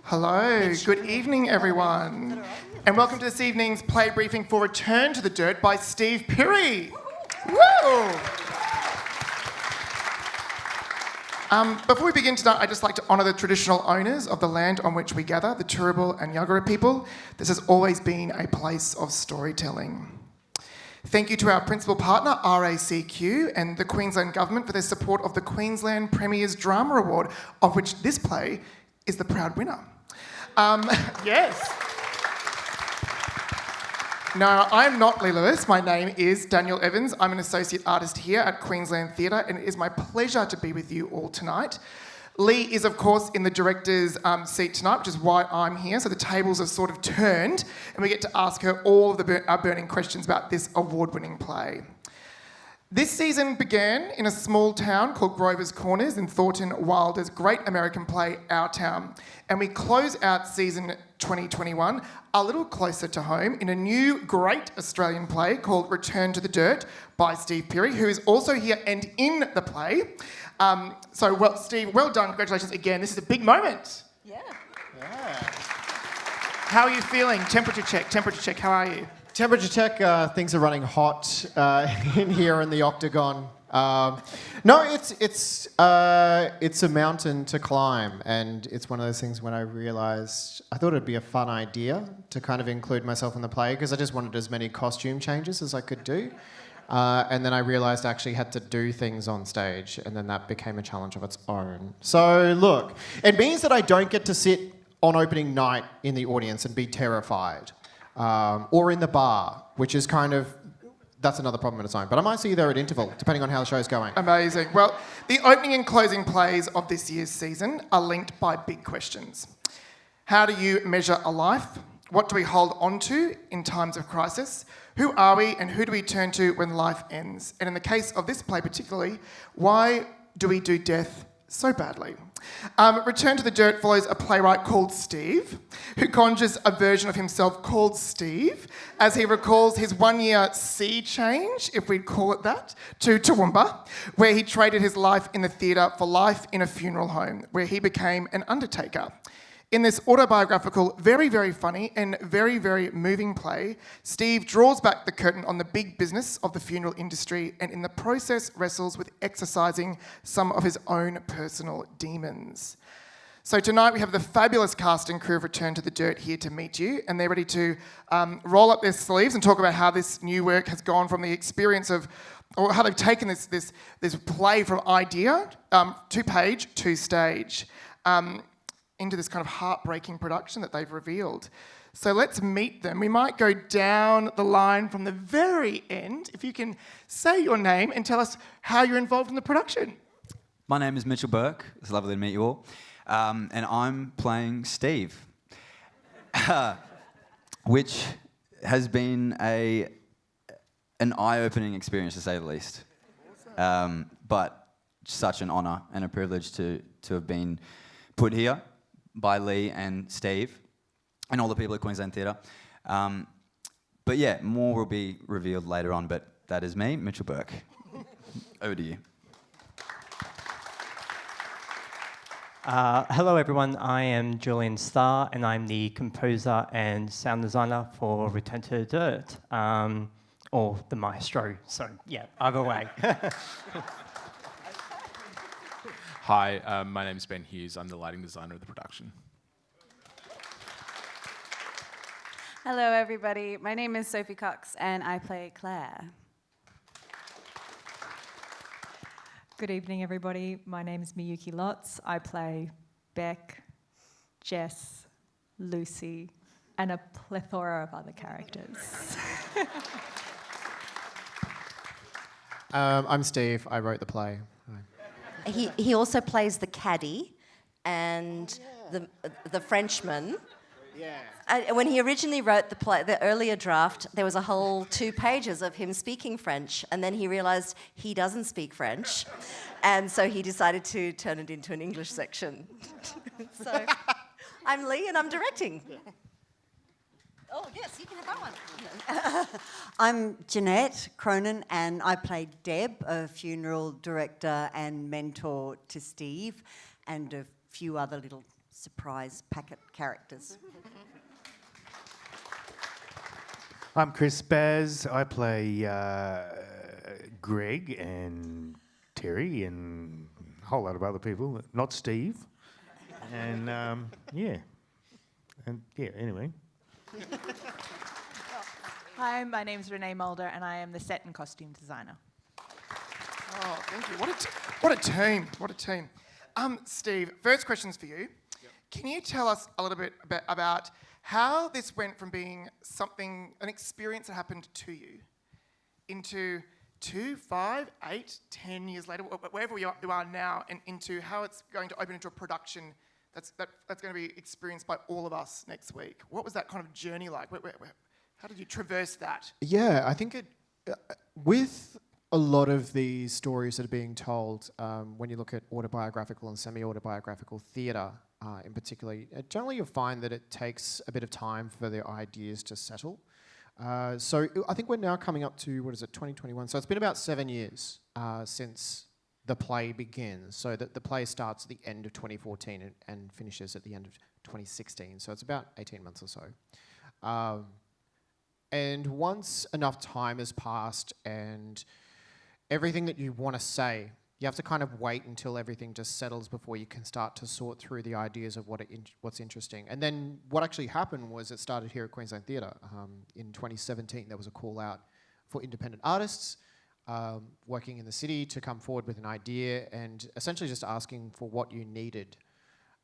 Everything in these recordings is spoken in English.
Hello, good evening everyone, and welcome to this evening's play briefing for Return to the Dirt by Steve Pirie. Woo! Before we begin tonight, I'd just like to honour the traditional owners of the land on which we gather, the Turrbal and Yagara people. This has always been a place of storytelling. Thank you to our principal partner, RACQ, and the Queensland Government for their support of the Queensland Premier's Drama Award, of which this play is the proud winner. Yes. No, I'm not Lee Lewis. My name is Daniel Evans. I'm an associate artist here at Queensland Theatre, and it is my pleasure to be with you all tonight. Lee is, of course, in the director's seat tonight, which is why I'm here. So the tables have sort of turned, and we get to ask her all of our burning questions about this award-winning play. This season began in a small town called Grover's Corners in Thornton Wilder's great American play, Our Town. And we close out season 2021 a little closer to home in a new great Australian play called Return to the Dirt by Steve Pirie, who is also here and in the play. Steve, well done. Congratulations again. This is a big moment. Yeah. How are you feeling? Temperature check. How are you? Temperature check, things are running hot in here in the Octagon. No, it's a mountain to climb, and it's one of those things when I realised I thought it'd be a fun idea to kind of include myself in the play because I just wanted as many costume changes as I could do. And then I realised I actually had to do things on stage, and then that became a challenge of its own. So look, it means that I don't get to sit on opening night in the audience and be terrified. Or in the bar, which is that's another problem in its own. But I might see you there at interval, depending on how the show's going. Amazing. Well, the opening and closing plays of this year's season are linked by big questions. How do you measure a life? What do we hold on to in times of crisis? Who are we and who do we turn to when life ends? And in the case of this play particularly, why do we do death so badly? Return to the Dirt follows a playwright called Steve, who conjures a version of himself called Steve, as he recalls his one-year sea change, if we'd call it that, to Toowoomba, where he traded his life in the theatre for life in a funeral home, where he became an undertaker. In this autobiographical, very, very funny and very, very moving play, Steve draws back the curtain on the big business of the funeral industry and in the process wrestles with exercising some of his own personal demons. So tonight we have the fabulous cast and crew of Return to the Dirt here to meet you, and they're ready to roll up their sleeves and talk about how this new work has gone from the experience of, or how they've taken this play from idea to page to stage. Into this kind of heartbreaking production that they've revealed. So let's meet them. We might go down the line from the very end. If you can say your name and tell us how you're involved in the production. My name is Mitchell Burke. It's lovely to meet you all. And I'm playing Steve, which has been an eye-opening experience, to say the least. But such an honour and a privilege to have been put here by Lee and Steve and all the people at Queensland Theatre. But yeah, more will be revealed later on, but that is me, Mitchell Burke. Over to you. Hello everyone, I am Julian Starr and I'm the composer and sound designer for Return to the Dirt, or the maestro, so yeah, either way. Hi, my name is Ben Hughes. I'm the lighting designer of the production. Hello, everybody. My name is Sophie Cox, and I play Claire. Good evening, everybody. My name is Miyuki Lotz. I play Beck, Jess, Lucy, and a plethora of other characters. I'm Steve. I wrote the play. He also plays the caddy and the Frenchman. Yeah. When he originally wrote the play, the earlier draft, there was a whole 2 pages of him speaking French, and then he realised he doesn't speak French, and so he decided to turn it into an English section. So I'm Lee, and I'm directing. Yeah. Oh, yes, you can have that one. I'm Jeanette Cronin, and I play Deb, a funeral director and mentor to Steve, and a few other little surprise packet characters. I'm Chris Baz. I play Greg and Terry and a whole lot of other people, not Steve. And anyway. Hi, my name's Renee Mulder, and I am the set and costume designer. Oh, thank you. What a team. What a team. Steve, first question's for you. Yep. Can you tell us a little bit about how this went from being an experience that happened to you, into 2, 5, 8, 10 years later, wherever you are now, and into how it's going to open into a production that's going to be experienced by all of us next week? What was that kind of journey like? How did you traverse that? Yeah, I think with a lot of these stories that are being told, when you look at autobiographical and semi-autobiographical theatre in particular, generally you'll find that it takes a bit of time for the ideas to settle. So I think we're now coming up to, 2021? So it's been about 7 years since the play begins. So the play starts at the end of 2014 and finishes at the end of 2016. So it's about 18 months or so. And once enough time has passed and everything that you want to say, you have to kind of wait until everything just settles before you can start to sort through the ideas of what's interesting. And then what actually happened was it started here at Queensland Theatre. In 2017, there was a call out for independent artists working in the city to come forward with an idea and essentially just asking for what you needed.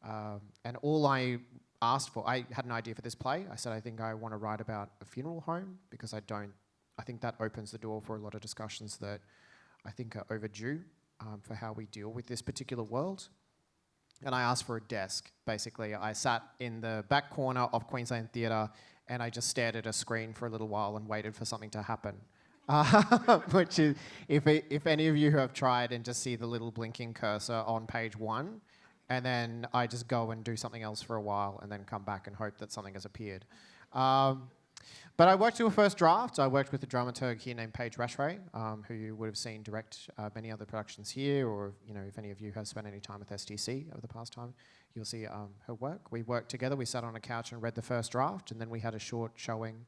And all I asked for, I had an idea for this play. I said, I think I want to write about a funeral home because I think that opens the door for a lot of discussions that I think are overdue for how we deal with this particular world. And I asked for a desk, basically. I sat in the back corner of Queensland Theatre and I just stared at a screen for a little while and waited for something to happen. Which is, if any of you who have tried and just see the little blinking cursor on page 1, and then I just go and do something else for a while and then come back and hope that something has appeared. But I worked to a first draft. I worked with a dramaturg here named Paige Rashray, who you would have seen direct many other productions here, or if any of you have spent any time with STC over the past time, you'll see her work. We worked together. We sat on a couch and read the first draft, and then we had a short showing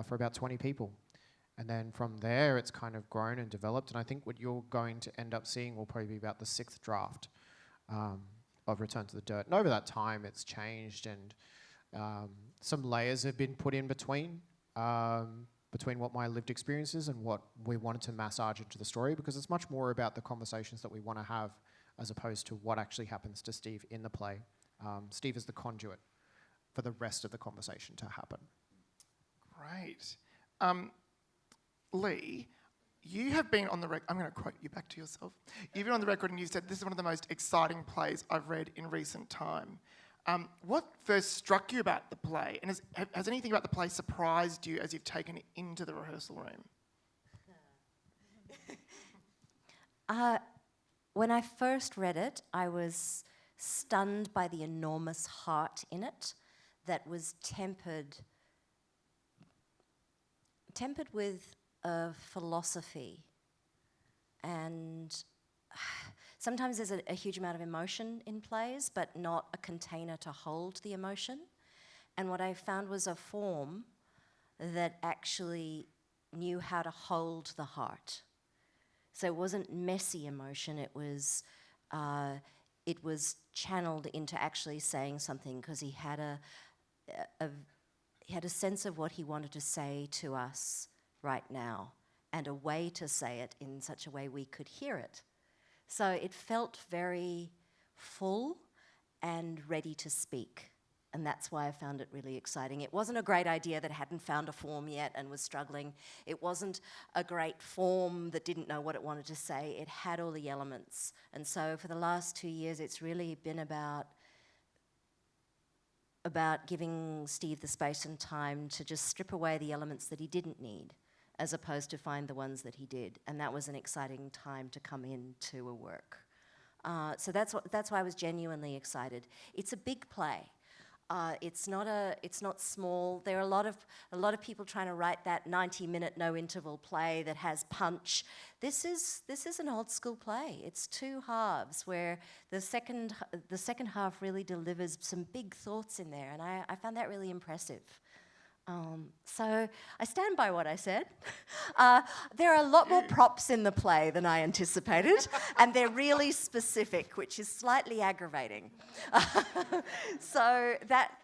for about 20 people. And then from there, it's kind of grown and developed. And I think what you're going to end up seeing will probably be about the 6th draft of Return to the Dirt. And over that time, it's changed, and some layers have been put in between what my lived experience is and what we wanted to massage into the story, because it's much more about the conversations that we want to have as opposed to what actually happens to Steve in the play. Steve is the conduit for the rest of the conversation to happen. Great. Lee, you have been on the record, I'm going to quote you back to yourself. You've been on the record and you said, this is one of the most exciting plays I've read in recent time. What first struck you about the play? And has anything about the play surprised you as you've taken it into the rehearsal room? When I first read it, I was stunned by the enormous heart in it that was tempered with a philosophy. And sometimes there's a huge amount of emotion in plays, but not a container to hold the emotion. And what I found was a form that actually knew how to hold the heart. So it wasn't messy emotion, it was channeled into actually saying something, because he had a sense of what he wanted to say to us right now, and a way to say it in such a way we could hear it. So it felt very full and ready to speak, and that's why I found it really exciting. It wasn't a great idea that hadn't found a form yet and was struggling. It wasn't a great form that didn't know what it wanted to say. It had all the elements. And so for the last 2 years, it's really been about giving Steve the space and time to just strip away the elements that he didn't need, as opposed to find the ones that he did. And that was an exciting time to come into a work. So that's why I was genuinely excited. It's a big play. It's not small. There are a lot of people trying to write that 90-minute no-interval play that has punch. This is an old school play. It's two halves where the second half really delivers some big thoughts in there, and I found that really impressive. So I stand by what I said. There are a lot more props in the play than I anticipated, and they're really specific, which is slightly aggravating. So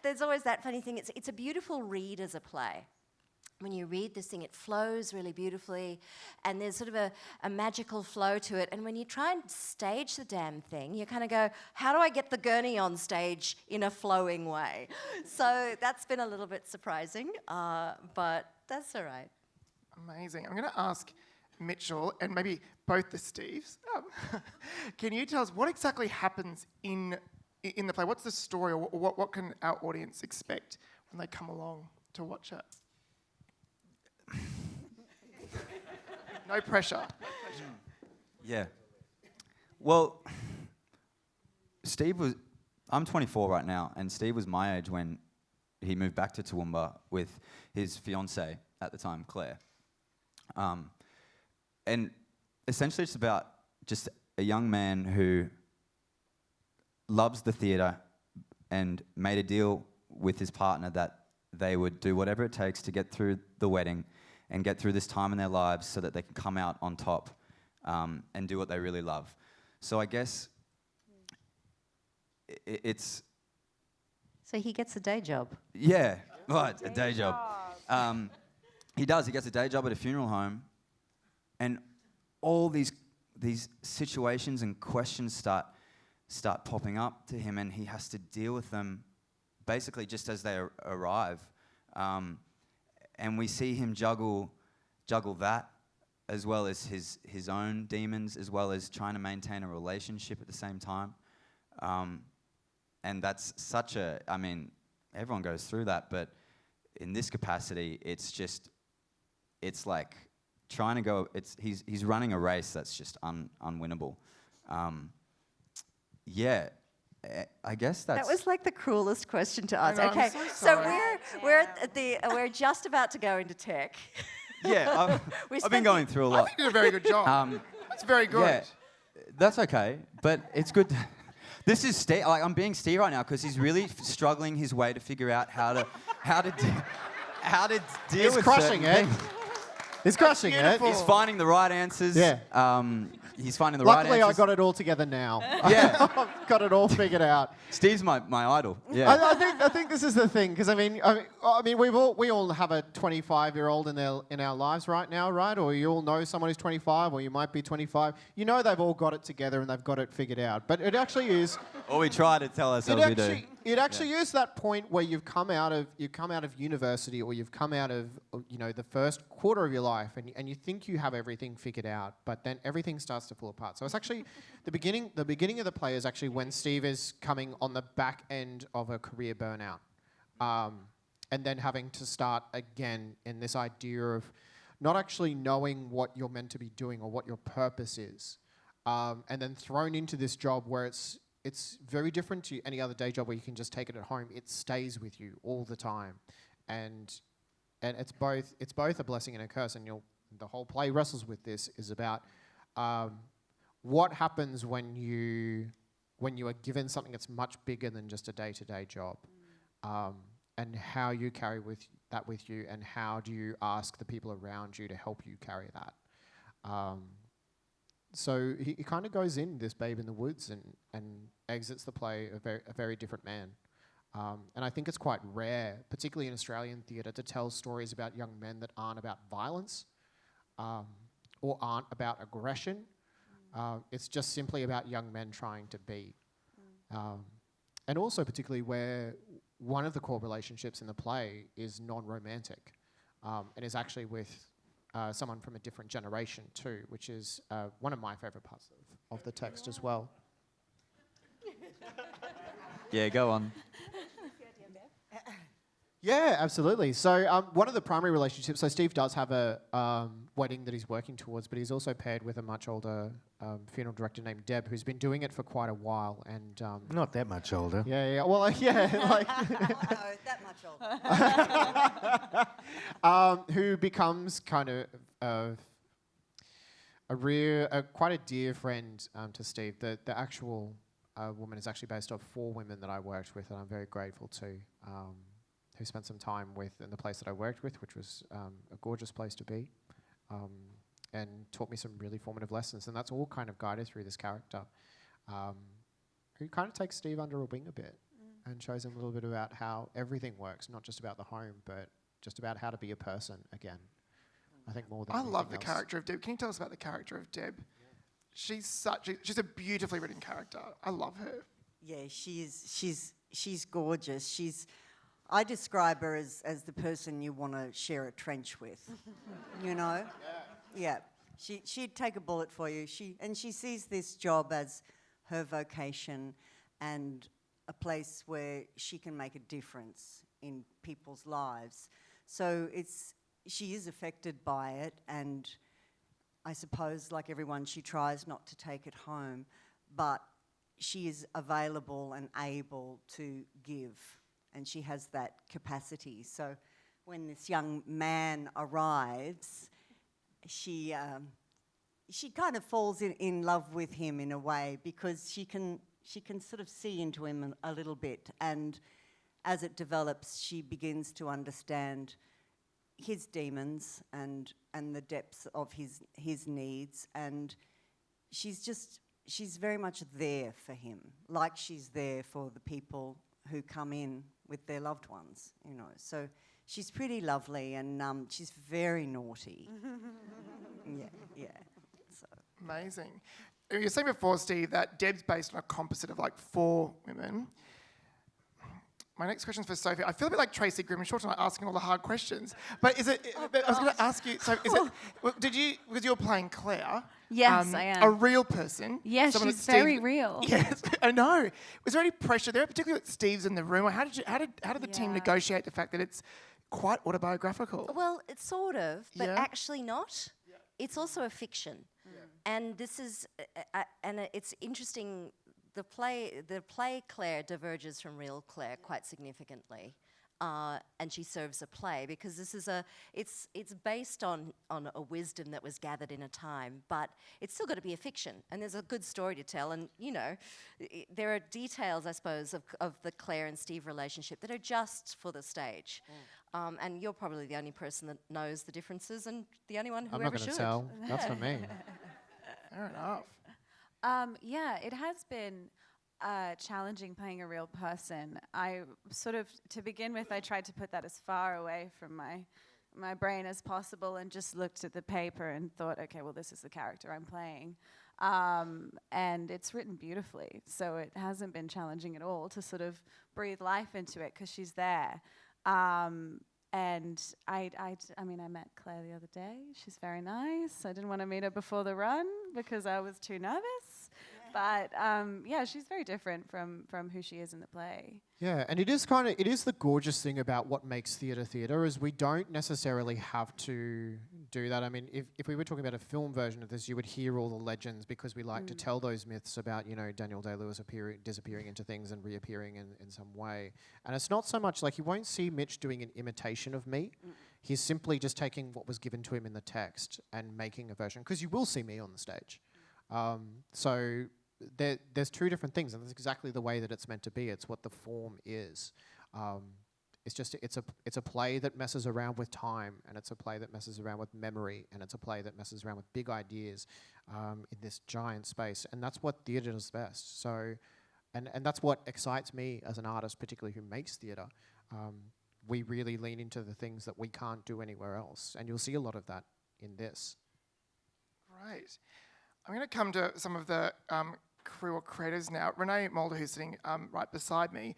there's always that funny thing. It's a beautiful read as a play. When you read this thing, it flows really beautifully, and there's sort of a magical flow to it. And when you try and stage the damn thing, you kind of go, how do I get the gurney on stage in a flowing way? So that's been a little bit surprising, but that's all right. Amazing. I'm going to ask Mitchell and maybe both the Steves. Can you tell us what exactly happens in the play? What's the story, or what can our audience expect when they come along to watch it? No pressure. Yeah. Well, I'm 24 right now, and Steve was my age when he moved back to Toowoomba with his fiancée at the time, Claire. And essentially it's about just a young man who loves the theatre and made a deal with his partner that they would do whatever it takes to get through the wedding and get through this time in their lives so that they can come out on top and do what they really love. So I guess it's... So he gets a day job. Yeah, right, a day job. He does. He gets a day job at a funeral home, and all these situations and questions start popping up to him, and he has to deal with them basically just as they arrive. And we see him juggle that, as well as his own demons, as well as trying to maintain a relationship at the same time. And that's such a, I mean, everyone goes through that, but in this capacity, it's like trying to go, he's running a race that's just unwinnable. Yeah. I guess that was like the cruelest question to ask. I know, Okay, I'm so we're just about to go into tech. Yeah, I've been going through a lot. I think you did a very good job. That's very good. Yeah, that's okay, but it's good. This is Steve. Like, I'm being Steve right now because he's really struggling his way to figure out how to deal He's with crushing it. things. He's crushing it. He's finding the right answers. Yeah. He's finding the right answers. Luckily, I got it all together now. Yeah. I've got it all figured out. Steve's my idol. Yeah. I think this is the thing, because I mean we all have a 25-year-old in our lives right now, right? Or you all know someone who's 25, or you might be 25. You know they've all got it together and they've got it figured out. But it actually is. Or we try to tell ourselves we do. It actually is that point where you've come out of university, or you've come out of the first quarter of your life, and you think you have everything figured out, but then everything starts to fall apart. So it's actually the beginning of the play is actually when Steve is coming on the back end of a career burnout, and then having to start again in this idea of not actually knowing what you're meant to be doing or what your purpose is, and then thrown into this job where it's very different to any other day job where you can just take it at home. It stays with you all the time, and it's both a blessing and a curse. And the whole play wrestles with this, is about what happens when you are given something that's much bigger than just a day-to-day job, and how you carry that with you, and how do you ask the people around you to help you carry that. So he kind of goes in, this babe in the woods, and exits the play a very different man. And I think it's quite rare, particularly in Australian theatre, to tell stories about young men that aren't about violence, or aren't about aggression. It's just simply about young men trying to be. And also particularly where one of the core relationships in the play is non-romantic, and is actually with someone from a different generation too, which is one of my favourite parts of the text as well. Yeah, go on. Yeah, absolutely. So one of the primary relationships, so Steve does have a wedding that he's working towards, but he's also paired with a much older funeral director named Deb, who's been doing it for quite a while. And Not that much older. yeah. Well, yeah, like No, that much older. who becomes kind of quite a dear friend to Steve. The actual woman is actually based off 4 women that I worked with, and I'm very grateful to. Who spent some time with in the place that I worked with, which was a gorgeous place to be, and taught me some really formative lessons. And that's all kind of guided through this character, who kind of takes Steve under a wing a bit and shows him a little bit about how everything works, not just about the home, but just about how to be a person again. I think more than I love the else. character of Deb. Can you tell us about the character of Deb? She's a beautifully written character. I love her. Yeah, she's gorgeous. I describe her as the person you want to share a trench with, you know? Yeah. She'd take a bullet for you. She sees this job as her vocation and a place where she can make a difference in people's lives. So she is affected by it, and I suppose, like everyone, she tries not to take it home, but she is available and able to give. And she has that capacity. So when this young man arrives, she kind of falls in love with him in a way, because she can sort of see into him a little bit. And as it develops, she begins to understand his demons and the depths of his needs. And she's very much there for him, like she's there for the people who come in with their loved ones, you know. So she's pretty lovely, and she's very naughty. Yeah. So. Amazing. You were saying before, Steve, that Deb's based on a composite of like 4 women. My next question is for Sophie. I feel a bit like Tracy Grimshaw tonight, asking all the hard questions. But is it? I was going to ask you. So, is it? Did you? Because you're playing Claire. Yes, I am. A real person. Yes, someone she's that very real. Yes, I know. Was there any pressure there, particularly that Steve's in the room? Or how did the team negotiate the fact that it's quite autobiographical? Well, it's sort of, but Yeah. actually not. Yeah. It's also a fiction, and this is, it's interesting. The play Claire diverges from real Claire quite significantly, and she serves a play because this is it's based on a wisdom that was gathered in a time, but it's still got to be a fiction, and there's a good story to tell, and there are details, I suppose, of the Claire and Steve relationship that are just for the stage. And you're probably the only person that knows the differences, and the only one who I'm ever not going should. to tell. That's for me. Fair enough. Yeah, it has been challenging playing a real person. I sort of, to begin with, I tried to put that as far away from my brain as possible, and just looked at the paper and thought, okay, well, this is the character I'm playing. And it's written beautifully, so it hasn't been challenging at all to sort of breathe life into it, because she's there. And I mean, I met Claire the other day. She's very nice. I didn't want to meet her before the run because I was too nervous. But yeah, she's very different from who she is in the play. Yeah, and it is the gorgeous thing about what makes theatre is we don't necessarily have to do that. I mean, if we were talking about a film version of this, you would hear all the legends, because we like to tell those myths about, Daniel Day-Lewis disappearing into things and reappearing in some way. And it's not so much like, you won't see Mitch doing an imitation of me. He's simply just taking what was given to him in the text and making a version, because you will see me on the stage. So there's 2 different things, and that's exactly the way that it's meant to be. It's what the form is. It's a play that messes around with time, and it's a play that messes around with memory, and it's a play that messes around with big ideas in this giant space, and that's what theatre does best. So, and that's what excites me as an artist, particularly who makes theatre. We really lean into the things that we can't do anywhere else, and you'll see a lot of that in this. Right. I'm going to come to some of the crew or creators now. Renee Mulder, who's sitting right beside me,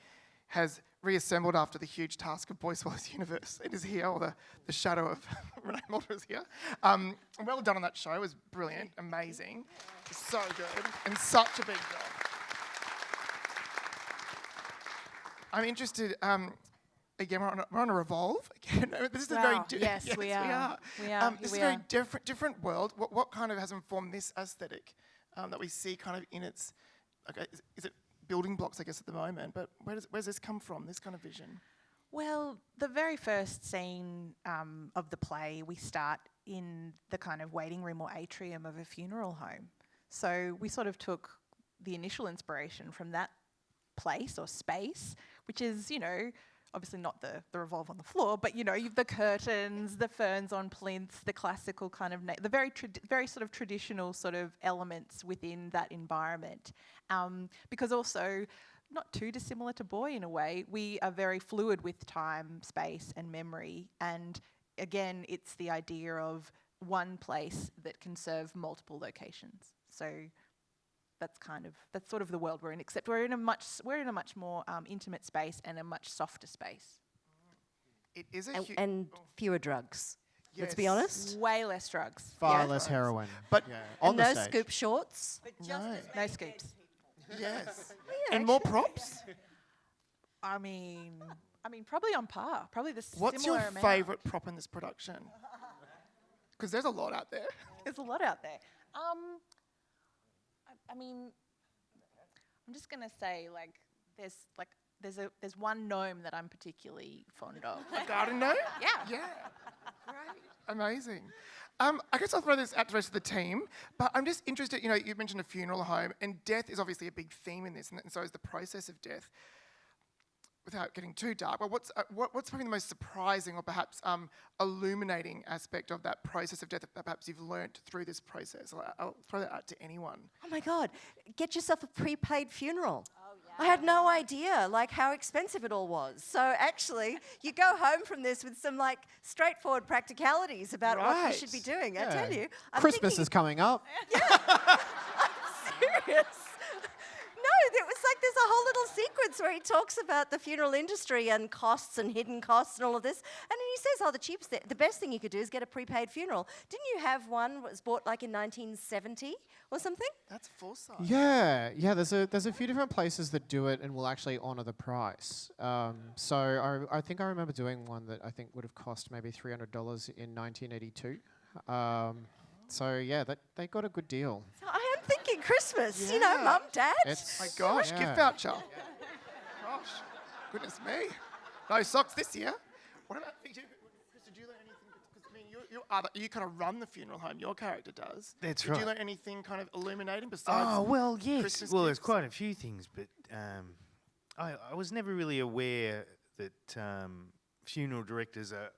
has reassembled after the huge task of Boy Swallows Universe. It is here, or the shadow of Renee Mulder is here. Well done on that show. It was brilliant, amazing, so good, and such a big job. I'm interested, again, we're on a revolve. Again, this is a Wow. very Yes, we are. We are. This is We a very are. different world. What kind of has informed this aesthetic that we see kind of in its? Okay, is it building blocks? I guess at the moment, but where's this come from? This kind of vision. Well, the very first scene of the play, we start in the kind of waiting room or atrium of a funeral home. So we sort of took the initial inspiration from that place or space, which is, obviously not the revolve on the floor, but, you've the curtains, the ferns on plinths, the classical kind of, the very sort of traditional sort of elements within that environment. Because also, not too dissimilar to Boy in a way, we are very fluid with time, space and memory. And again, it's the idea of one place that can serve multiple locations. So that's sort of the world we're in, except we're in a much more intimate space and a much softer space. It is and fewer drugs. Let's be Yes. honest. Way less drugs. Far less heroin. But on And the no stage. scoop shorts. No scoops. Yes. Yeah, And more props. I mean, probably on par. Probably the What's similar your amount. favourite prop in this production? Because there's a lot out there. There's a lot out there. I'm just gonna say there's one gnome that I'm particularly fond of. A garden gnome? Yeah. Yeah. Great. Amazing. I guess I'll throw this out to the rest of the team, but I'm just interested, you mentioned a funeral home, and death is obviously a big theme in this, and so is the process of death. Without getting too dark, but what's probably the most surprising or perhaps illuminating aspect of that process of death that perhaps you've learnt through this process? I'll throw that out to anyone. Oh my God, get yourself a prepaid funeral. I had no idea how expensive it all was. So actually, you go home from this with some straightforward practicalities about what you should be doing. I tell you, Christmas is coming up. I'm serious. No, it was there's a whole little sequence where he talks about the funeral industry and costs and hidden costs and all of this. And then he says, the best thing you could do is get a prepaid funeral. Didn't you have one that was bought in 1970 or something? That's foresight. Yeah. There's a few different places that do it and will actually honour the price. So I think I remember doing one that I think would have cost maybe $300 in 1982. So yeah, they got a good deal. So I am thinking Christmas. Yeah. Mum, Dad. My gosh, gift voucher. Gosh, goodness me. No socks this year. What about Chris? Did you learn anything? Because you kind of run the funeral home. Your character does. That's Did right. you learn anything kind of illuminating besides? Oh, well, yes. Christmas Well, there's gifts? quite a few things, but I was never really aware that funeral directors are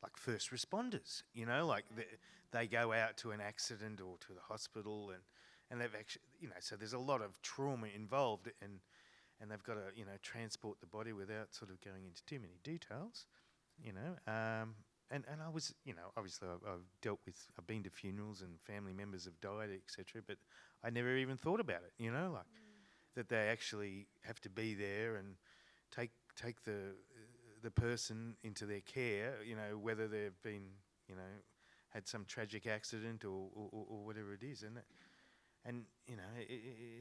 like first responders, they go out to an accident or to the hospital and they've actually, so there's a lot of trauma involved and they've got to, transport the body without sort of going into too many details, and I was, obviously I've been to funerals and family members have died, etc., but I never even thought about it, that they actually have to be there and take the person into their care, whether they've been, had some tragic accident or whatever it is, and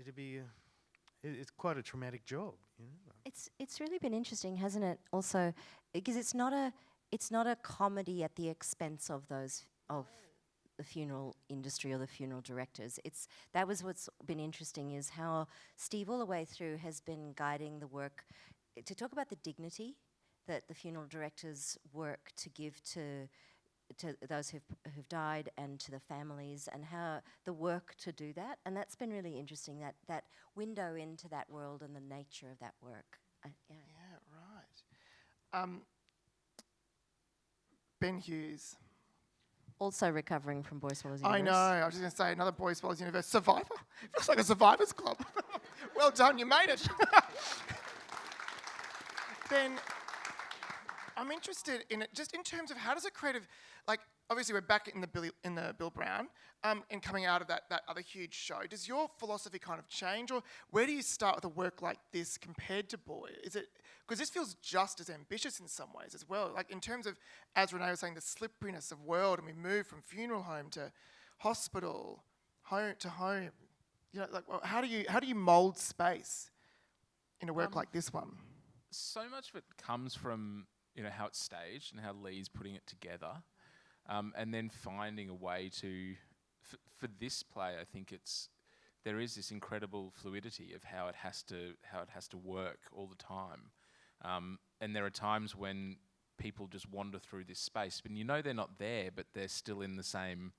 it'd be it's quite a traumatic job. It's really been interesting, hasn't it? Also, because it's not a comedy at the expense of the funeral industry or the funeral directors. That was what's been interesting, is how Steve all the way through has been guiding the work to talk about the dignity that the funeral directors work to give to those who've died and to the families, and how the work to do that. And that's been really interesting, that window into that world and the nature of that work. Yeah, right. Ben Hughes. Also recovering from Boy Swallows I Universe. know. I was just going to say another Boy Swallows Universe survivor. Feels like a survivors club. Well done, you made it. Ben, I'm interested in it just in terms of how does a creative, obviously we're back in the Bill Brown, and coming out of that other huge show. Does your philosophy kind of change, or where do you start with a work like this compared to Boy? Is it because this feels just as ambitious in some ways as well? In terms of, as Renee was saying, the slipperiness of world, and we move from funeral home to hospital, home to home. How do you mould space in a work like this one? so much of it comes from, how it's staged and how Lee's putting it together, and then finding a way to, for this play, I think there is this incredible fluidity of how it has to work all the time, and there are times when people just wander through this space, and they're not there, but they're still in the same.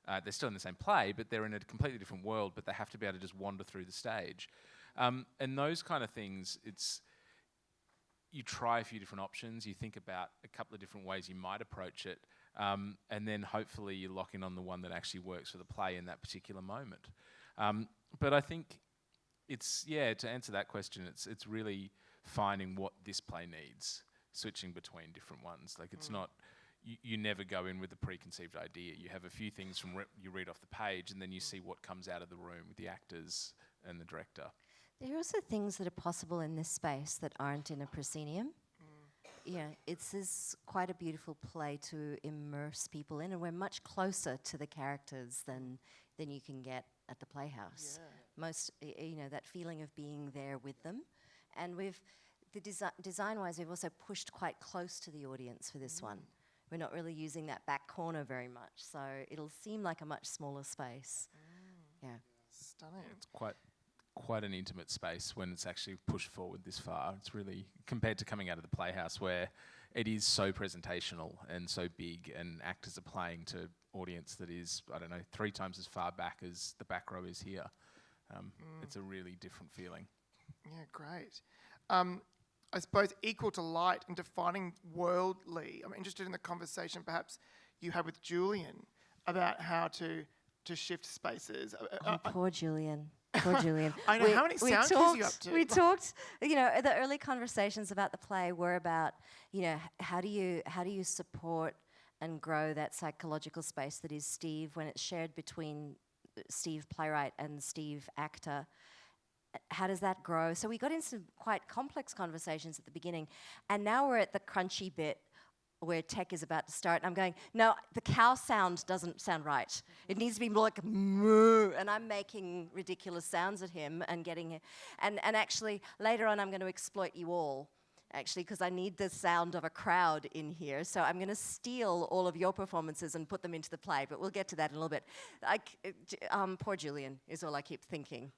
They're still in the same play, but they're in a completely different world. But they have to be able to just wander through the stage, and those kind of things. You try a few different options. You think about a couple of different ways you might approach it, and then hopefully you lock in on the one that actually works for the play in that particular moment. But I think to answer that question, it's really finding what this play needs, switching between different ones. Like it's not. You never go in with a preconceived idea. You have a few things you read off the page, and then you see what comes out of the room with the actors and the director. There are also things that are possible in this space that aren't in a proscenium. Yeah, it's quite a beautiful play to immerse people in, and we're much closer to the characters than you can get at the Playhouse. Yeah. That feeling of being there with them, and design-wise, we've also pushed quite close to the audience for this one. We're not really using that back corner very much, so it'll seem like a much smaller space. Yeah. Stunning. It's quite an intimate space when it's actually pushed forward this far. It's really, compared to coming out of the Playhouse where it is so presentational and so big, and actors are playing to audience that is, 3 times as far back as the back row is here. It's a really different feeling. Yeah, great. I suppose equal to light and defining worldly. I'm interested in the conversation perhaps you had with Julian about how to shift spaces. Poor Julian. Poor Julian. I know. How many sound cues are you up to? We talked, the early conversations about the play were about, how do you support and grow that psychological space that is Steve when it's shared between Steve playwright and Steve actor. How does that grow? So we got into some quite complex conversations at the beginning, and now we're at the crunchy bit where tech is about to start. And I'm going, no, the cow sound doesn't sound right. It needs to be more like moo, and I'm making ridiculous sounds at him and getting it. And actually, later on, I'm going to exploit you all, actually, because I need the sound of a crowd in here. So I'm going to steal all of your performances and put them into the play, but we'll get to that in a little bit. Poor Julian is all I keep thinking.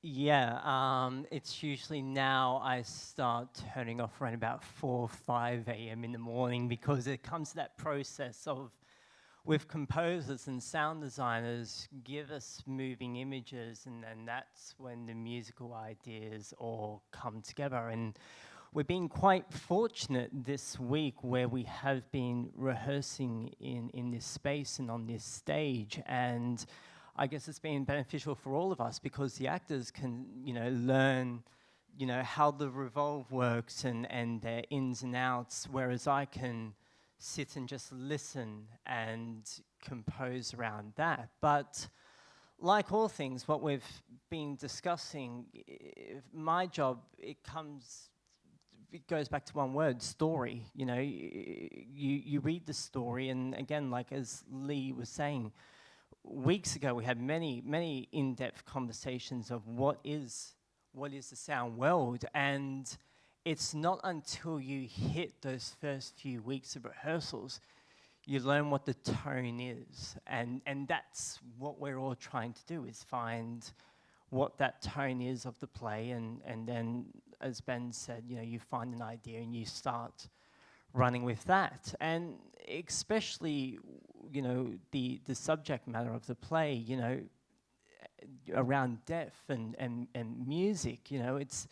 Yeah, it's usually now I start turning off around about 4 or 5 a.m. in the morning, because it comes to that process of, with composers and sound designers, give us moving images, and then that's when the musical ideas all come together. And we've been quite fortunate this week where we have been rehearsing in this space and on this stage, and I guess it's been beneficial for all of us because the actors can, learn, how the revolve works and their ins and outs, whereas I can sit and just listen and compose around that. But like all things, what we've been discussing, my job, it goes back to one word: story. You read the story, and again, like as Lee was saying, weeks ago we had many in-depth conversations of what is the sound world, and it's not until you hit those first few weeks of rehearsals you learn what the tone is, and that's what we're all trying to do, is find what that tone is of the play, and then, as Ben said, you find an idea and you start running with that. And especially, the subject matter of the play, around death and music, it's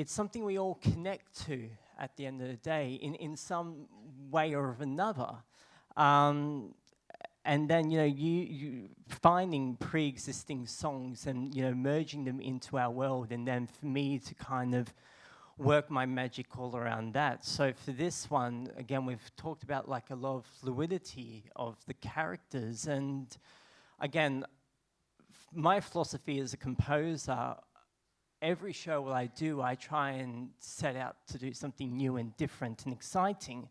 something we all connect to at the end of the day in some way or another. And then, you finding pre-existing songs and, merging them into our world, and then for me to kind of work my magic all around that. So for this one, again, we've talked about like a lot of fluidity of the characters. And again, my philosophy as a composer, every show I do, I try and set out to do something new and different and exciting.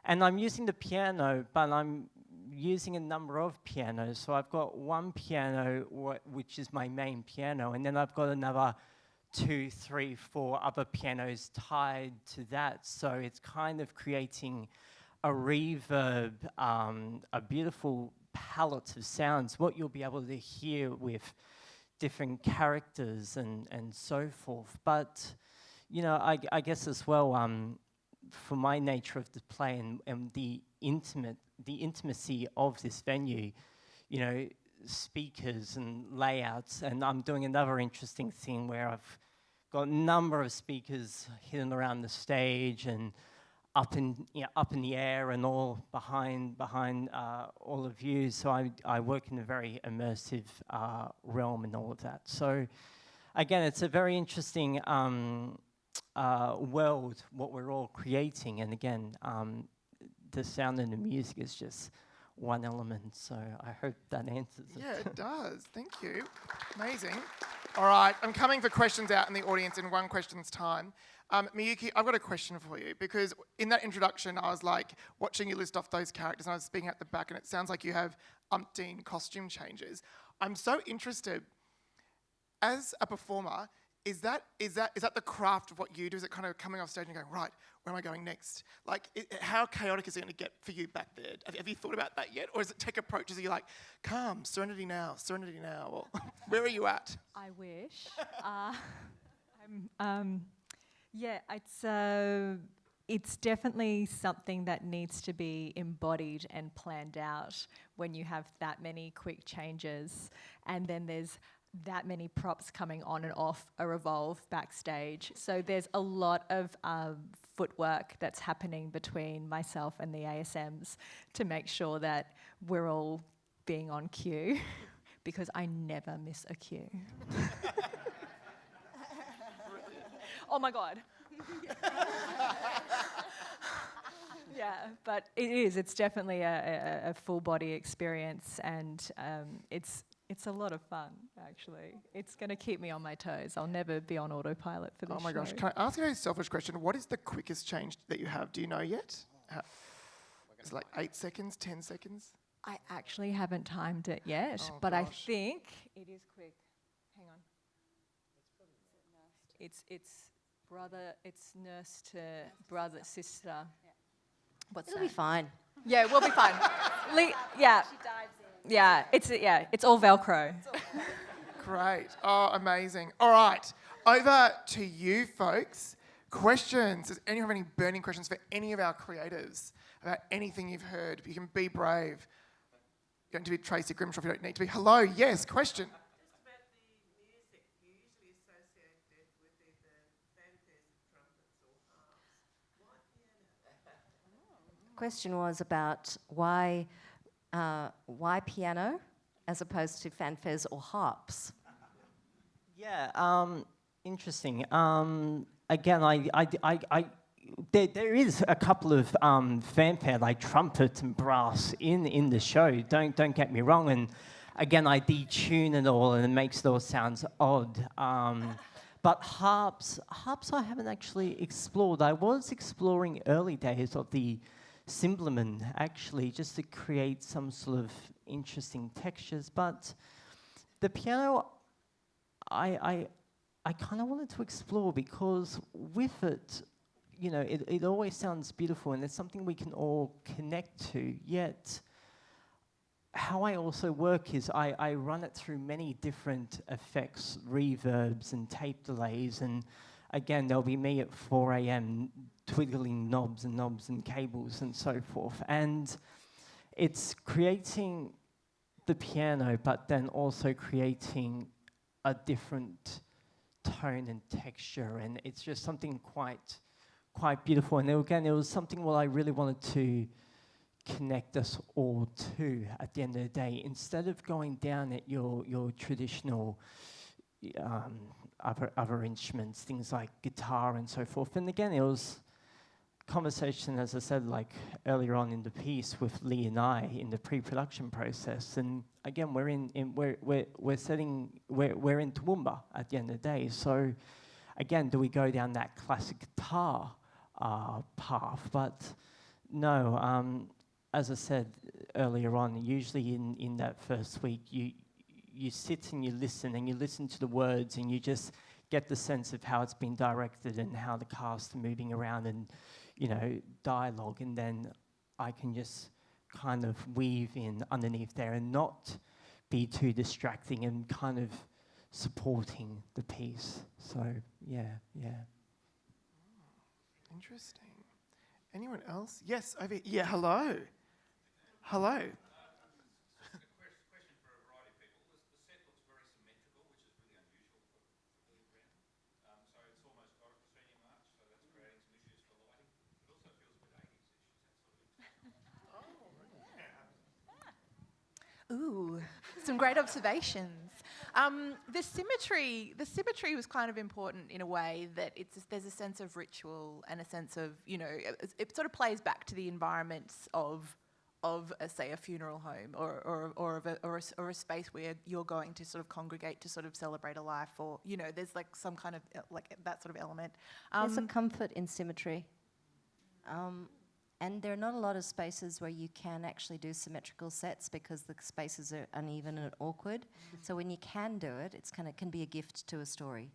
And I'm using the piano, but I'm using a number of pianos. So I've got one piano, which is my main piano, and then I've got another 2, 3, 4 other pianos tied to that. So it's kind of creating a reverb, a beautiful palette of sounds, what you'll be able to hear with different characters and so forth. But, you know, I guess as well, for my nature of the play and the intimacy of this venue, you know, speakers and layouts, and I'm doing another interesting thing where I've got a number of speakers hidden around the stage and up in the air and all behind all of you. So I work in a very immersive realm and all of that. So again, it's a very interesting world what we're all creating, and again, the sound and the music is just one element. So I hope that answers it. Yeah, it does. Thank you. Amazing. All right, I'm coming for questions out in the audience in one question's time. Miyuki, I've got a question for you, because in that introduction, I was like watching you list off those characters, and I was speaking at the back, and it sounds like you have umpteen costume changes. I'm so interested, as a performer, is that the craft of what you do? Is it kind of coming off stage and going, right, where am I going next? Like, how chaotic is it going to get for you back there? Have you thought about that yet? Or does it take approaches? Are you like, calm, serenity now, or where are you at? I wish. Yeah, it's definitely something that needs to be embodied and planned out when you have that many quick changes, and then there's that many props coming on and off a revolve backstage. So there's a lot of footwork that's happening between myself and the ASMs to make sure that we're all being on cue, because I never miss a cue. Oh my God. Yeah, but it's definitely a full body experience, and it's a lot of fun, actually. It's going to keep me on my toes. I'll never be on autopilot for this show. Oh my gosh, can I ask you a selfish question? What is the quickest change that you have? Do you know yet? Is it like 8 seconds, 10 seconds? I actually haven't timed it yet, but gosh. I think it is quick. Hang on. It's nurse to brother, sister. What's It'll that? be fine. Yeah, we'll be fine. Yeah. She dives in. Yeah, it's all Velcro. Great. Oh, amazing. All right, over to you folks. Questions. Does anyone have any burning questions for any of our creatives about anything you've heard? You can be brave. You don't need to be Tracy Grimshaw if you don't need to be. Hello, yes, question. Just about the music, you usually associate it with either fanfares, trumpets, or harps. Why piano? Question was about why piano as opposed to fanfares or harps? Yeah, interesting. Again, there is a couple of fanfare, like trumpet and brass in the show. Don't get me wrong. And again, I detune it all, and it makes those sounds odd. But harps I haven't actually explored. I was exploring early days of the cymbaloman, actually, just to create some sort of interesting textures. But the piano, I kind of wanted to explore, because with it, you know, it always sounds beautiful, and it's something we can all connect to. Yet, how I also work is I run it through many different effects, reverbs and tape delays, and again, there'll be me at 4 a.m. twiddling knobs and cables and so forth. And it's creating the piano, but then also creating a different tone and texture, and it's just something quite beautiful. And again, it was something what I really wanted to connect us all to at the end of the day, instead of going down at your traditional other instruments, things like guitar and so forth. And again, it was conversation, as I said, like earlier on in the piece with Lee and I in the pre-production process. And again, we're in Toowoomba at the end of the day. So again, do we go down that classic guitar path? But no, as I said earlier on, usually in that first week, you sit and you listen to the words, and you just get the sense of how it's been directed and how the cast are moving around and, you know, dialogue, and then I can just kind of weave in underneath there and not be too distracting and kind of supporting the piece. So, yeah. Interesting. Anyone else? Yes, over here. Yeah, hello. Hello. Ooh, some great observations. The symmetry was kind of important in a way that there's a sense of ritual and a sense of, you know, it sort of plays back to the environments of say a funeral home or a space where you're going to sort of congregate to sort of celebrate a life, or, you know, there's like some kind of like that sort of element. There's a comfort in symmetry. And there are not a lot of spaces where you can actually do symmetrical sets because the spaces are uneven and awkward. So when you can do it, can be a gift to a story.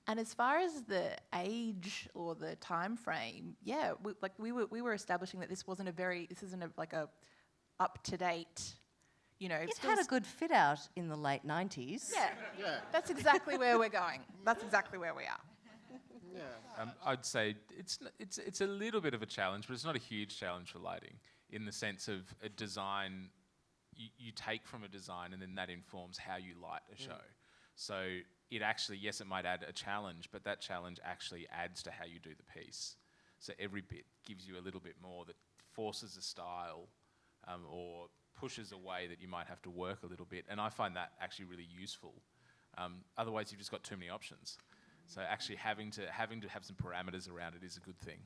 And as far as the age or the time frame, yeah, we were establishing that this isn't a up to date, you know. It had a good fit out in the late 90s. Yeah. That's exactly where we're going. That's exactly where we are. I'd say it's a little bit of a challenge, but it's not a huge challenge for lighting, in the sense of a design, you take from a design and then that informs how you light a show. So it actually, yes, it might add a challenge, but that challenge actually adds to how you do the piece. So every bit gives you a little bit more that forces a style or pushes a way that you might have to work a little bit. And I find that actually really useful. Otherwise, you've just got too many options. So actually having to have some parameters around it is a good thing.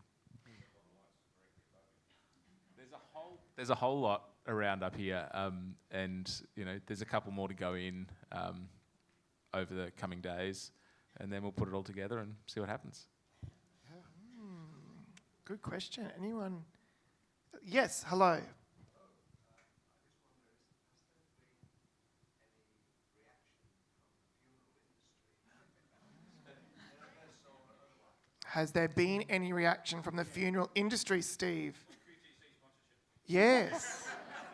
There's a whole lot around up here, and you know, there's a couple more to go in over the coming days, and then we'll put it all together and see what happens. Good question. Anyone? Yes, hello. Has there been any reaction from the funeral industry, Steve? Yes.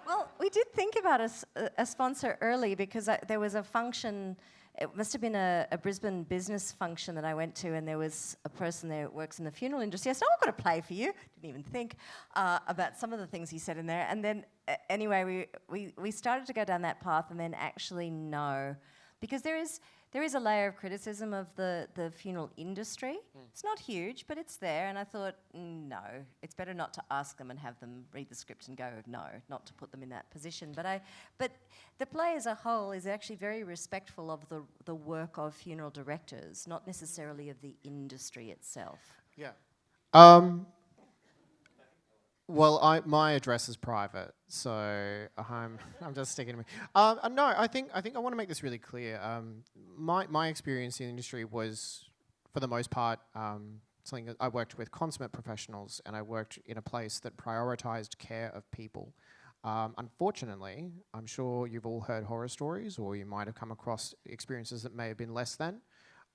Well, we did think about a sponsor early because there was a function. It must have been a Brisbane business function that I went to, and there was a person there who works in the funeral industry. I said, "Oh, I've got a play for you." Didn't even think about some of the things he said in there. And then, anyway, we started to go down that path, and then actually no, because there is a layer of criticism of the funeral industry. It's not huge, but it's there. And I thought, no, it's better not to ask them and have them read the script and go, no, not to put them in that position. But the play as a whole is actually very respectful of the work of funeral directors, not necessarily of the industry itself. Yeah. Well, my address is private, so I'm just sticking to me. No, I think I want to make this really clear. My experience in the industry was, for the most part, something that I worked with consummate professionals, and I worked in a place that prioritized care of people. Unfortunately, I'm sure you've all heard horror stories, or you might have come across experiences that may have been less than,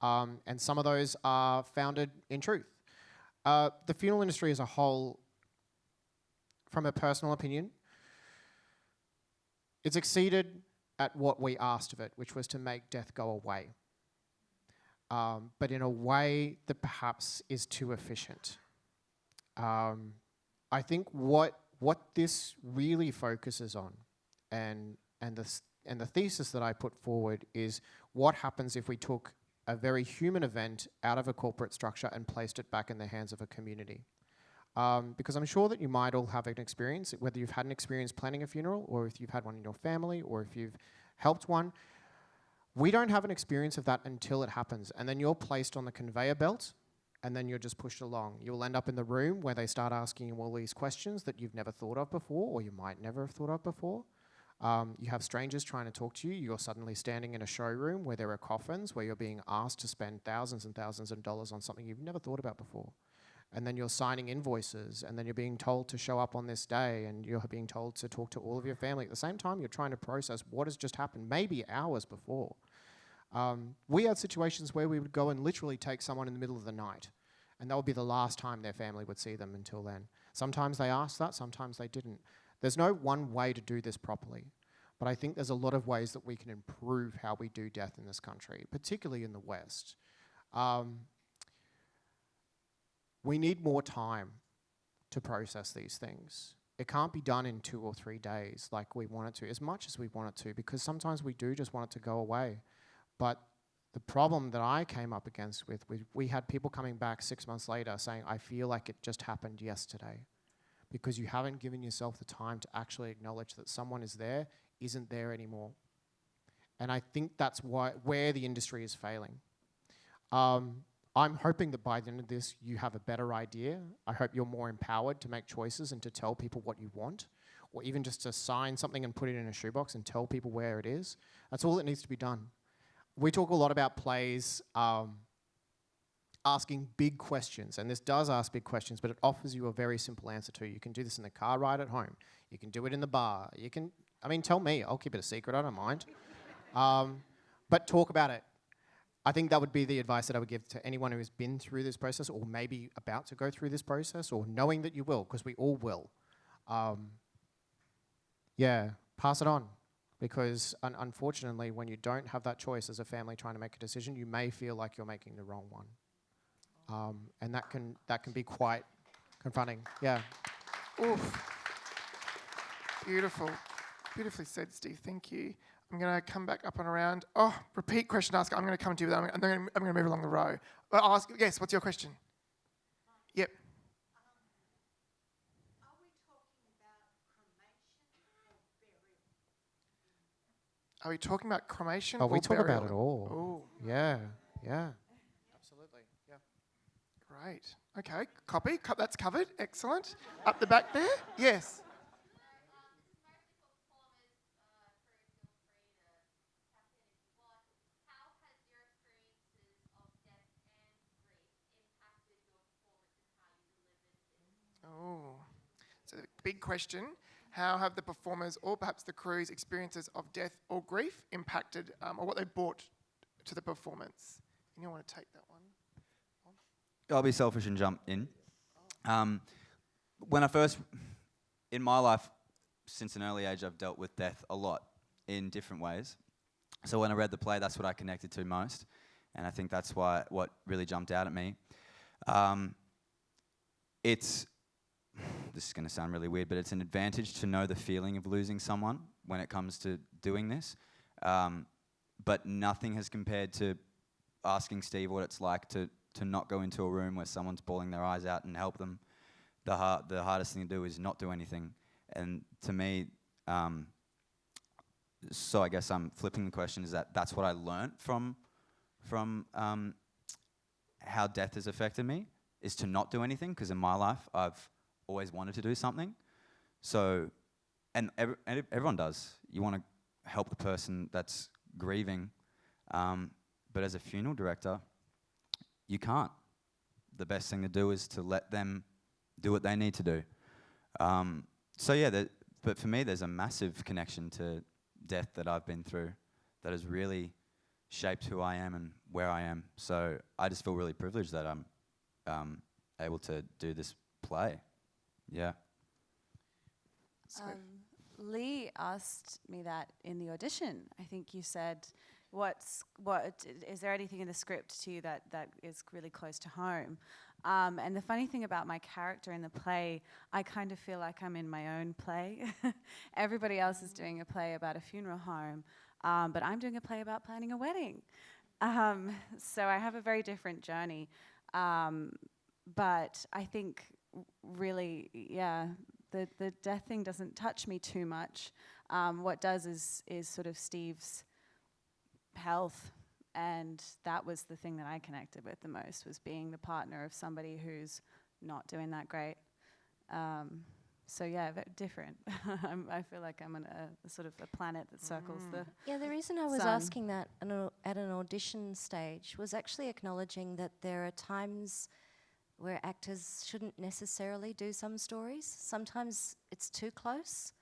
and some of those are founded in truth. The funeral industry as a whole, from a personal opinion, it's exceeded at what we asked of it, which was to make death go away. But in a way that perhaps is too efficient. I think what this really focuses on, and the thesis that I put forward, is what happens if we took a very human event out of a corporate structure and placed it back in the hands of a community. Because I'm sure that you might all have an experience, whether you've had an experience planning a funeral, or if you've had one in your family, or if you've helped one. We don't have an experience of that until it happens, and then you're placed on the conveyor belt, and then you're just pushed along. You'll end up in the room where they start asking you all these questions that you've never thought of before, or you might never have thought of before. You have strangers trying to talk to you. You're suddenly standing in a showroom where there are coffins, where you're being asked to spend thousands and thousands of dollars on something you've never thought about before. And then you're signing invoices, and then you're being told to show up on this day, and you're being told to talk to all of your family. At the same time, you're trying to process what has just happened, maybe hours before. We had situations where we would go and literally take someone in the middle of the night, and that would be the last time their family would see them until then. Sometimes they asked that, sometimes they didn't. There's no one way to do this properly, but I think there's a lot of ways that we can improve how we do death in this country, particularly in the West. We need more time to process these things. It can't be done in 2 or 3 days like we want it to, as much as we want it to, because sometimes we do just want it to go away. But the problem that I came up against with we had people coming back 6 months later saying, I feel like it just happened yesterday, because you haven't given yourself the time to actually acknowledge that someone isn't there anymore. And I think that's where the industry is failing. I'm hoping that by the end of this, you have a better idea. I hope you're more empowered to make choices and to tell people what you want, or even just to sign something and put it in a shoebox and tell people where it is. That's all that needs to be done. We talk a lot about plays asking big questions, and this does ask big questions, but it offers you a very simple answer too. You can do this in the car ride at home. You can do it in the bar. Tell me, I'll keep it a secret, I don't mind. But talk about it. I think that would be the advice that I would give to anyone who has been through this process, or maybe about to go through this process, or knowing that you will, because we all will. Pass it on. Because unfortunately, when you don't have that choice as a family trying to make a decision, you may feel like you're making the wrong one. And that can be quite confronting. Yeah. Oof. Beautiful. Beautifully said, Steve. Thank you. I'm going to come back up and around. Oh, repeat question asker. I'm going to come to you with that. I'm going to move along the row. Ask, yes, what's your question? Yep. Are we talking about cremation or burial? Are we talking about cremation Oh, or we talk burial? about it all. Oh. Yeah. Absolutely. Yeah. Great. Okay, copy. That's covered. Excellent. Up the back there? Yes. Oh, so big question. How have the performers or perhaps the crew's experiences of death or grief impacted or what they brought to the performance? Anyone want to take that one? I'll be selfish and jump in. When I first, in my life, since an early age, I've dealt with death a lot in different ways. So when I read the play, that's what I connected to most. And I think that's what really jumped out at me. This is going to sound really weird, but it's an advantage to know the feeling of losing someone when it comes to doing this. But nothing has compared to asking Steve what it's like to not go into a room where someone's bawling their eyes out and help them. The hardest thing to do is not do anything. And to me, so I guess I'm flipping the question, is that's what I learnt from how death has affected me, is to not do anything, because in my life I've always wanted to do something. So, and everyone does. You want to help the person that's grieving, but as a funeral director, you can't. The best thing to do is to let them do what they need to do. But for me, there's a massive connection to death that I've been through that has really shaped who I am and where I am. So I just feel really privileged that I'm able to do this play. Yeah. Lee asked me that in the audition. I think you said, is there anything in the script to you that is really close to home? And the funny thing about my character in the play, I kind of feel like I'm in my own play. Everybody else is doing a play about a funeral home, but I'm doing a play about planning a wedding. So I have a very different journey. But I think really, the death thing doesn't touch me too much. What does is sort of Steve's health, and that was the thing that I connected with the most, was being the partner of somebody who's not doing that great. Different. I feel like I'm on a sort of a planet that circles the the reason I was sun. asking that at an audition stage was actually acknowledging that there are times where actors shouldn't necessarily do some stories. Sometimes it's too close,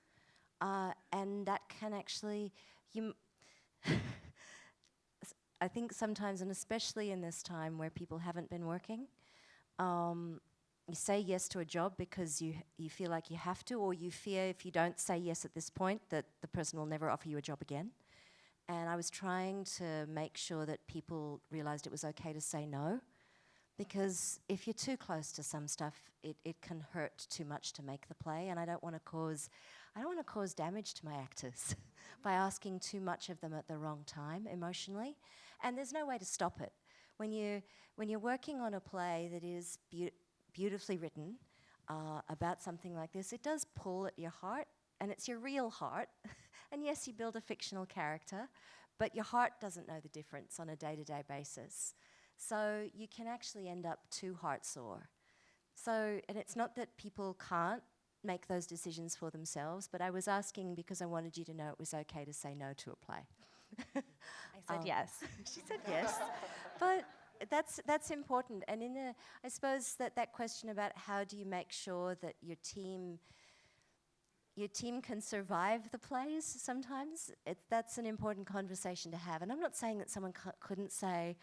and that can actually I think sometimes, and especially in this time where people haven't been working, you say yes to a job because you feel like you have to, or you fear if you don't say yes at this point that the person will never offer you a job again. And I was trying to make sure that people realised it was okay to say no, because if you're too close to some stuff, it can hurt too much to make the play, and I don't want to cause damage to my actors by asking too much of them at the wrong time emotionally. And there's no way to stop it. When you're working on a play that is beautifully written about something like this, it does pull at your heart, and it's your real heart. And yes, you build a fictional character, but your heart doesn't know the difference on a day-to-day basis. So you can actually end up too heart-sore. So, and it's not that people can't make those decisions for themselves, but I was asking because I wanted you to know it was okay to say no to a play. I said yes. She said yes. But that's important. And I suppose that question about how do you make sure that your team can survive the plays sometimes, that's an important conversation to have. And I'm not saying that someone couldn't say,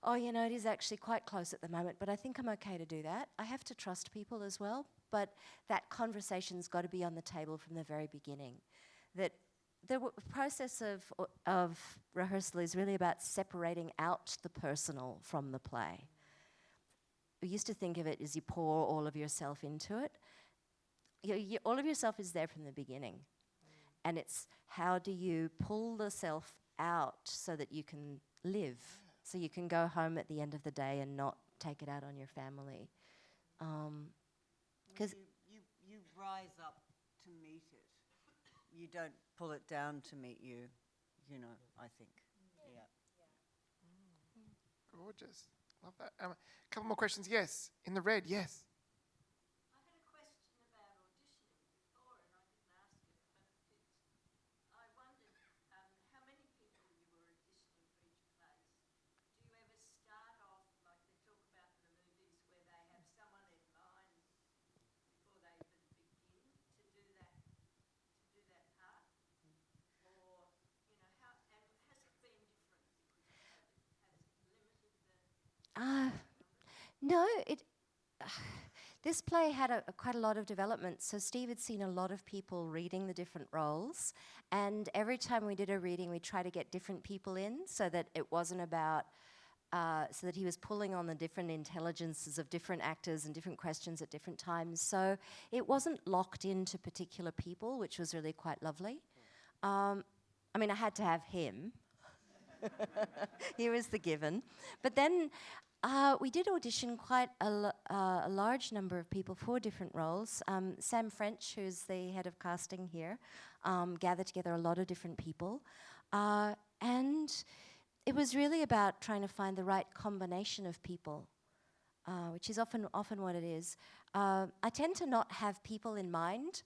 oh, you know, it is actually quite close at the moment, but I think I'm okay to do that. I have to trust people as well, but that conversation's got to be on the table from the very beginning. That the process of rehearsal is really about separating out the personal from the play. We used to think of it as you pour all of yourself into it. All of yourself is there from the beginning. And it's how do you pull the self out so that you can live, so you can go home at the end of the day and not take it out on your family. Because you rise up to meet it. You don't pull it down to meet you, I think. Yeah. Gorgeous. Love that. A couple more questions. Yes. In the red, yes. No, this play had quite a lot of development. So Steve had seen a lot of people reading the different roles, and every time we did a reading, we tried to get different people in so that it wasn't about, so that he was pulling on the different intelligences of different actors and different questions at different times. So it wasn't locked into particular people, which was really quite lovely. I mean, I had to have him. He was the given. But then we did audition quite a large number of people for different roles. Sam French, who's the head of casting here, gathered together a lot of different people. And it was really about trying to find the right combination of people, which is often what it is. I tend to not have people in mind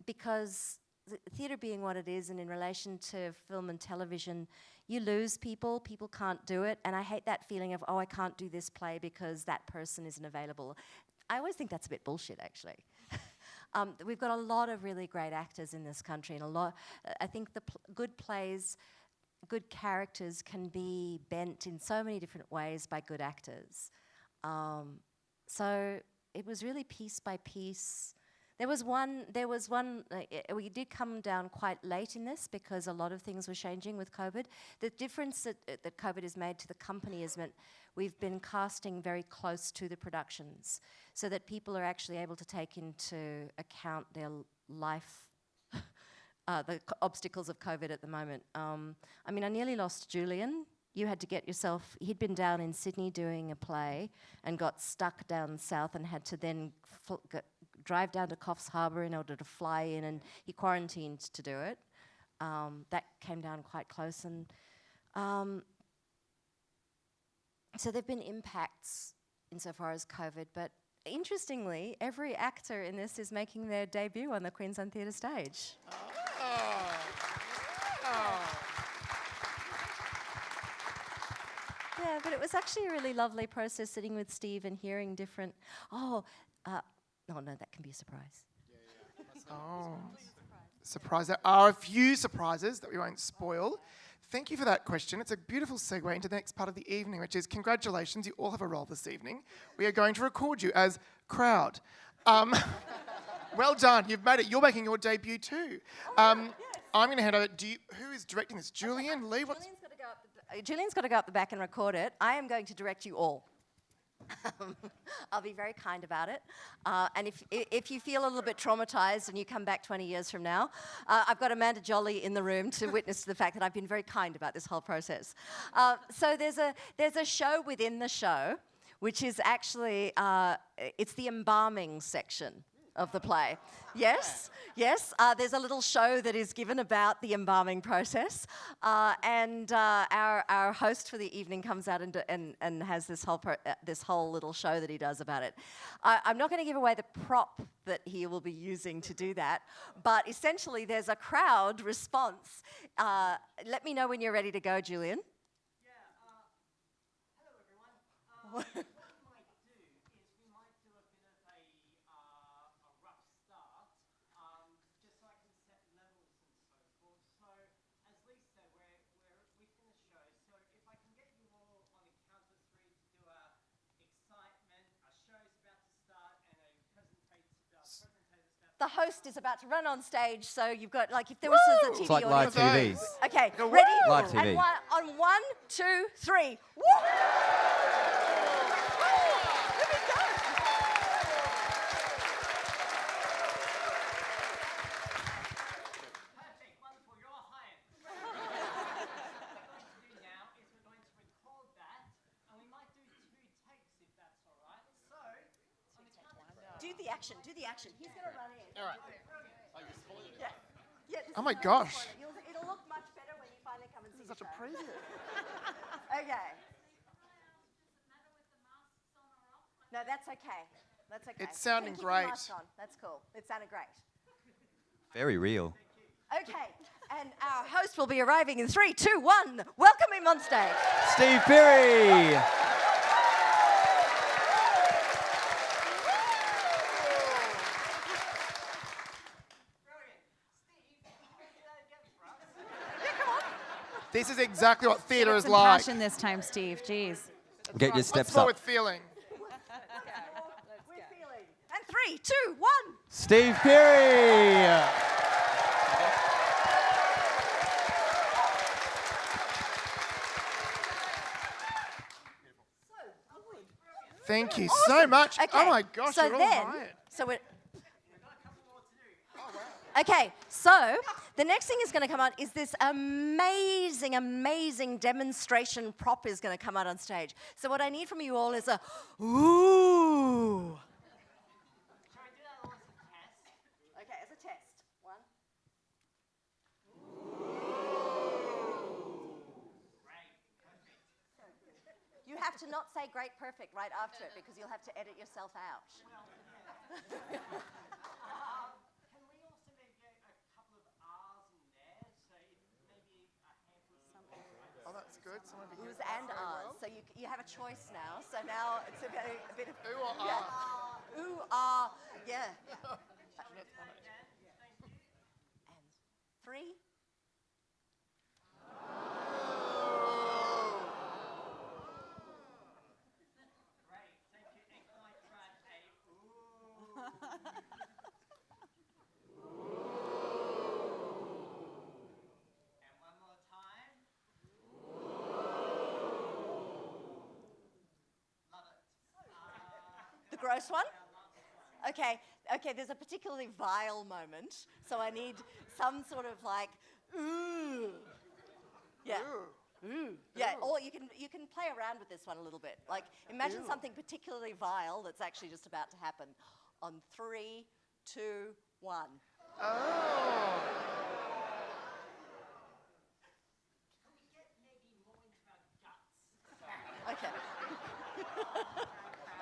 because theatre being what it is, and in relation to film and television, you lose people can't do it, and I hate that feeling of, oh, I can't do this play because that person isn't available. I always think that's a bit bullshit, actually. We've got a lot of really great actors in this country, and I think the good plays, good characters can be bent in so many different ways by good actors. So it was really piece by piece. There was one, we did come down quite late in this because a lot of things were changing with COVID. The difference that COVID has made to the company is that we've been casting very close to the productions so that people are actually able to take into account their life, the obstacles of COVID at the moment. I mean, I nearly lost Julian. You had to get yourself, he'd been down in Sydney doing a play and got stuck down south and had to then drive down to Coffs Harbour in order to fly in, and he quarantined to do it. That came down quite close, and so there have been impacts insofar as COVID, but interestingly, every actor in this is making their debut on the Queensland Theatre stage. Yeah, but it was actually a really lovely process sitting with Steve and hearing different, no, that can be a surprise. Oh, surprise. There are a few surprises that we won't spoil. Thank you for that question. It's a beautiful segue into the next part of the evening, which is congratulations, you all have a role this evening. We are going to record you as crowd. Well done, you've made it. You're making your debut too. I'm going to hand over. Who is directing this? Julian, Lee? Julian's got to go up the back and record it. I am going to direct you all. I'll be very kind about it. And if you feel a little bit traumatised and you come back 20 years from now, I've got Amanda Jolly in the room to witness to the fact that I've been very kind about this whole process. So there's a show within the show, which is actually, it's the embalming section of the play. Yes. There's a little show that is given about the embalming process, and our host for the evening comes out and has this whole little show that he does about it. I'm not going to give away the prop that he will be using to do that, but essentially there's a crowd response. Let me know when you're ready to go, Julian. Yeah. Hello, everyone. The host is about to run on stage, so you've got, like, if there was a TV It's like live audience. TV. Okay, ready? Live TV. And on 1, 2, 3. Woo! Do the action. He's going to run in. All right. Yeah, Oh my gosh. It'll look much better when you finally come and see Such the a show. preview. Okay. No, that's okay. That's okay. It's sounding Keep the great. mask on. That's cool. It sounded great. Very real. Okay, and our host will be arriving in 3, 2, 1. Welcome him on stage. Steve Pirie. This is exactly what theatre is Some like. passion this time, Steve. Jeez. Get your What's steps more up. with feeling? We're feeling. And 3, 2, 1. Steve Pirie. Thank you so much. Okay. Oh my gosh, so you're all then, hired. so we're. Okay, so the next thing is going to come out is this amazing, amazing demonstration prop is going to come out on stage. So what I need from you all is a ooh. Okay, as a test. 1. You have to not say great, perfect right after it because you'll have to edit yourself out. Oh, that's good. Someone be Oohs and ahs. So you have a choice now. So now it's a bit of Ooh or yeah. ah. Ooh, ah, yeah. And 3. The gross one? Okay, there's a particularly vile moment, so I need some sort of like, ooh. Yeah. Ooh. Yeah, or you can play around with this one a little bit. Like, imagine something particularly vile that's actually just about to happen. On 3, 2, 1. Oh. Okay.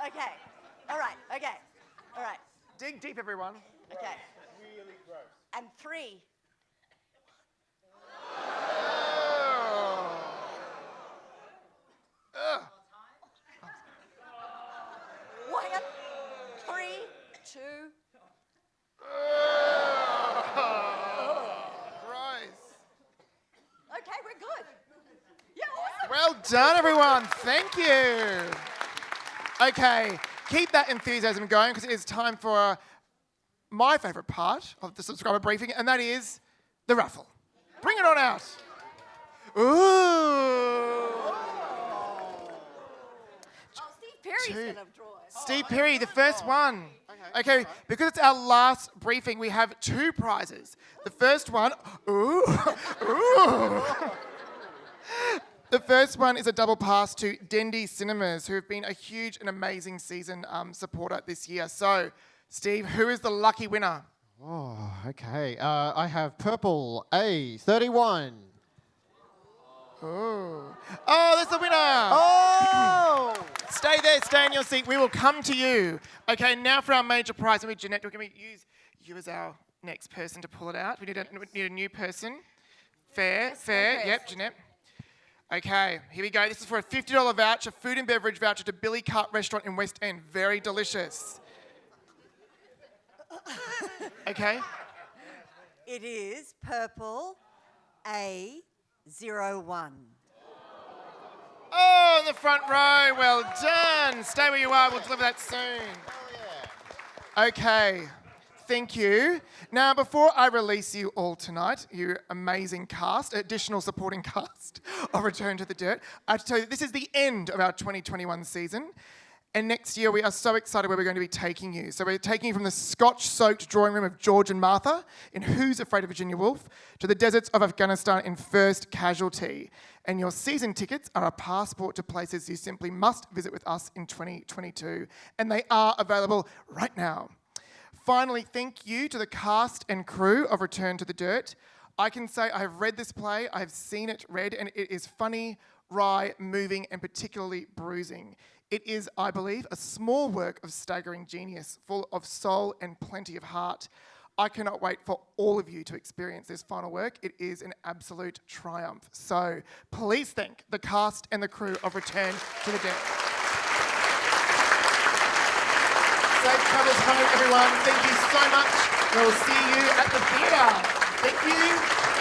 Okay. All right. Okay. All right. Dig deep, everyone. Okay. Really gross. And 3. Well, hang on. 3, 2. Gross. Okay, we're good. done, everyone. Thank you. Okay, keep that enthusiasm going because it is time for my favourite part of the subscriber briefing, and that is the raffle. Bring it on out. Ooh. Steve Pirie's going to draw it. Steve Pirie, the first one. Okay, because it's our last briefing, we have two prizes. The first one, ooh. The first one is a double pass to Dendy Cinemas, who have been a huge and amazing season supporter this year. So, Steve, who is the lucky winner? Oh, okay. I have purple A31. Oh, that's the winner. Oh! Stay there, stay in your seat. We will come to you. Okay, now for our major prize. And Jeanette, we're going to use you as our next person to pull it out. We need a new person. Fair. Yep, Jeanette. Okay, here we go. This is for a $50 voucher, food and beverage voucher to Bille Restaurant in West End. Very delicious. Okay. It is purple A01. Oh, in the front row. Well done. Stay where you are. We'll deliver that soon. Okay. Thank you. Now, before I release you all tonight, you amazing cast, additional supporting cast of Return to the Dirt, I have to tell you, this is the end of our 2021 season. And next year, we are so excited where we're going to be taking you. So we're taking you from the Scotch-soaked drawing room of George and Martha in Who's Afraid of Virginia Woolf to the deserts of Afghanistan in First Casualty. And your season tickets are a passport to places you simply must visit with us in 2022. And they are available right now. Finally, thank you to the cast and crew of Return to the Dirt. I can say I have read this play, I have seen it read, and it is funny, wry, moving, and particularly bruising. It is, I believe, a small work of staggering genius, full of soul and plenty of heart. I cannot wait for all of you to experience this final work. It is an absolute triumph. So please thank the cast and the crew of Return to the Dirt. Safe travels home, everyone. Thank you so much. We'll see you at the theatre. Thank you.